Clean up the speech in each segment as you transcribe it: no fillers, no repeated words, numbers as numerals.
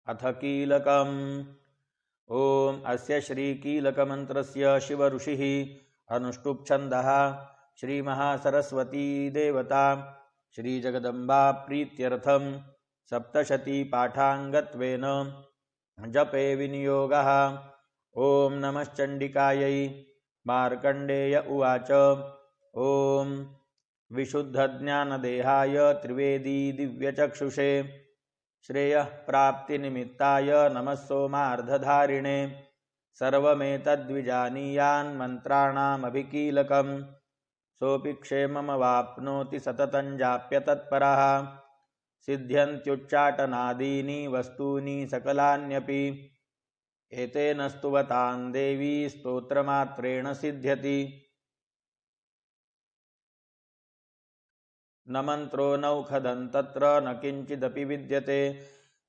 अथ कीलकम्। ओम अस्य श्रीकीलकमन्त्रस्य शिवऋषिः अनुष्टुप्छन्दः श्रीमहासरस्वती देवता श्रीजगदम्बा प्रीत्यर्थं सप्तशतीपाठाङ्गत्वेन जपे विनियोगः। ओम नमश्चण्डिकायै। मार्कण्डेय उवाच। ओम विशुद्धज्ञानदेहाय त्रिवेदी दिव्यचक्षुषे श्रेयः प्राप्तिनिमित्ताय नमः सोमार्धधारिणे सर्वमेतद्विजानीयान् मन्त्राणामभिकीलकम् सोऽपि क्षेममवाप्नोति सततं जाप्य तत्परः सिद्ध्यन्त्युच्चाटनादीनि वस्तूनि सकलान्यपि एतेन स्तुवतां देवी स्तोत्रमात्रेण सिद्ध्यति। न मन्त्रो नौखदं तत्र न किञ्चिदपि विद्यते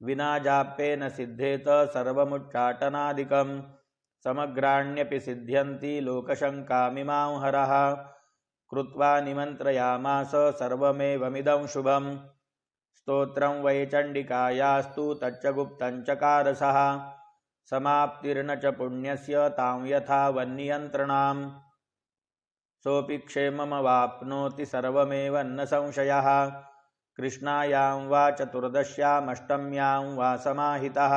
विना जाप्येन सिद्धेत सर्वमुच्चाटनादिकं समग्राण्यपि सिद्ध्यन्ति लोकशङ्कामिमां हरः कृत्वा निमन्त्रयामास सर्वमेवमिदं शुभं स्तोत्रं वै चण्डिकायास्तु तच्च गुप्तं चकारसः समाप्तिर्न च पुण्यस्य तां यथा वन्नियन्त्रणाम् सोऽपि क्षेममवाप्नोति सर्वमेव न संशयः कृष्णायां वा चतुर्दश्यामष्टम्यां वा समाहितः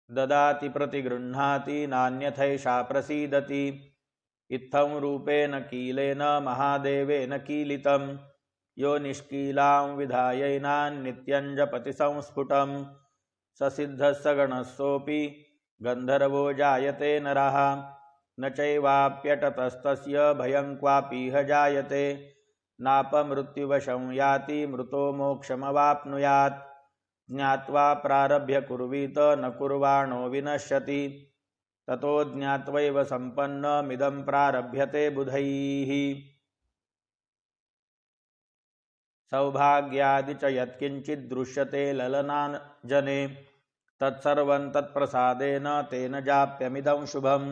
ददाति प्रतिगृह्णाति नान्यथैषा प्रसीदति इत्थं रूपेण कीलेन महादेवेन कीलितं यो निष्कीलां विधायैनान्नित्यं जपति संस्फुटं स सिद्धः स गणः सोऽपि गन्धर्वो जायते नरः न चैवाप्यटतस्तस्य भयं क्वापीह जायते नापमृत्युवशं याति मृतो मोक्षमवाप्नुयात् ज्ञात्वा प्रारभ्य कुर्वीत न कुर्वाणो विनश्यति ततो ज्ञात्वैव सम्पन्नमिदं प्रारभ्यते बुधैः सौभाग्यादि च यत्किञ्चिद्दृश्यते ललनाजने तत्सर्वं तत्प्रसादेन तेन जाप्यमिदं शुभं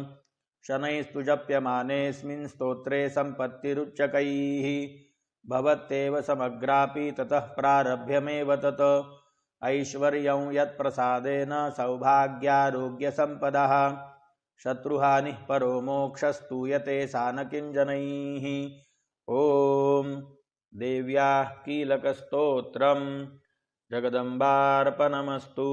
शनैस्तु जप्यमानेऽस्मिन् स्तोत्रे सम्पत्तिरुच्चकैः भवत्येव समग्रापि ततः प्रारभ्यमेव तत् ऐश्वर्यं यत्प्रसादेन सौभाग्यारोग्यसम्पदः शत्रुहानिः परो मोक्षस्तूयते सा न किञ्जनैः। ॐ देव्याः कीलकस्तोत्रम् जगदम्बार्पणमस्तु।